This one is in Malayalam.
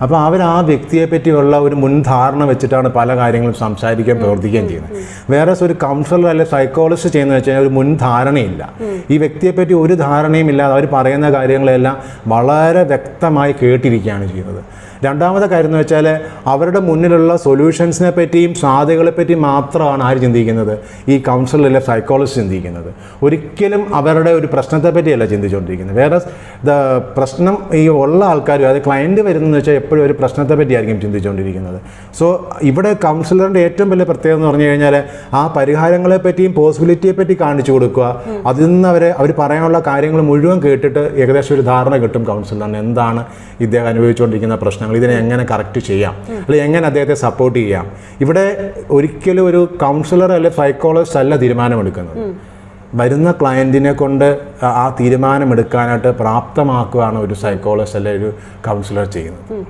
അപ്പോൾ അവർ ആ വ്യക്തിയെ പറ്റിയുള്ള ഒരു മുൻധാരണ വെച്ചിട്ടാണ് പല കാര്യങ്ങളും സംസാരിക്കുകയും പ്രവർത്തിക്കുകയും ചെയ്യുന്നത്. വേറെ ഒരു കൗൺസിലർ അല്ലെങ്കിൽ സൈക്കോളജിസ്റ്റ് ചെയ്യുന്നത് വെച്ച് കഴിഞ്ഞാൽ ഒരു മുൻധാരണയില്ല. ഈ വ്യക്തിയെപ്പറ്റി ഒരു ധാരണയും ഇല്ലാതെ അവർ പറയുന്ന കാര്യങ്ങളെല്ലാം വളരെ വ്യക്തമായി കേട്ടിരിക്കുകയാണ് ചെയ്യുന്നത്. രണ്ടാമത്തെ കാര്യം എന്ന് വെച്ചാൽ അവരുടെ മുന്നിലുള്ള സൊല്യൂഷൻസിനെ പറ്റിയും സാധ്യതകളെ പറ്റിയും മാത്രമാണ് ആര് ചിന്തിക്കുന്നത്, ഈ കൗൺസിലറിലെ സൈക്കോളജിസ്റ്റ് ചിന്തിക്കുന്നത്. ഒരിക്കലും അവരുടെ ഒരു പ്രശ്നത്തെ പറ്റിയല്ല ചിന്തിച്ചുകൊണ്ടിരിക്കുന്നത്. വേറെ പ്രശ്നം ഈ ഉള്ള ആൾക്കാർ, അത് ക്ലയൻറ്റ് വരുന്നതെന്ന് വെച്ചാൽ എപ്പോഴും ഒരു പ്രശ്നത്തെ പറ്റിയായിരിക്കും ചിന്തിച്ചുകൊണ്ടിരിക്കുന്നത്. സോ ഇവിടെ കൗൺസിലറിൻ്റെ ഏറ്റവും വലിയ പ്രത്യേകത എന്ന് പറഞ്ഞു കഴിഞ്ഞാൽ ആ പരിഹാരങ്ങളെ പറ്റിയും പോസിബിലിറ്റിയെ പറ്റി കാണിച്ചു കൊടുക്കുക. അതിൽ നിന്ന് അവർ പറയാനുള്ള കാര്യങ്ങൾ മുഴുവൻ കേട്ടിട്ട് ഏകദേശം ഒരു ധാരണ കിട്ടും കൗൺസിലറിന് എന്താണ് ഇദ്ദേഹം അനുഭവിച്ചുകൊണ്ടിരിക്കുന്ന പ്രശ്നങ്ങൾ, ഇതിനെ എങ്ങനെ കറക്റ്റ് ചെയ്യാം, അല്ലെങ്കിൽ എങ്ങനെ അദ്ദേഹത്തെ സപ്പോർട്ട് ചെയ്യാം. ഇവിടെ ഒരിക്കലും ഒരു കൗൺസിലർ അല്ലെങ്കിൽ സൈക്കോളജിസ്റ്റ് അല്ല തീരുമാനമെടുക്കുന്നത്. വരുന്ന ക്ലയൻറ്റിനെ കൊണ്ട് ആ തീരുമാനമെടുക്കാനായിട്ട് പ്രാപ്തമാക്കുകയാണ് ഒരു സൈക്കോളജിസ്റ്റ് അല്ലെങ്കിൽ ഒരു കൗൺസിലർ ചെയ്യുന്നത്.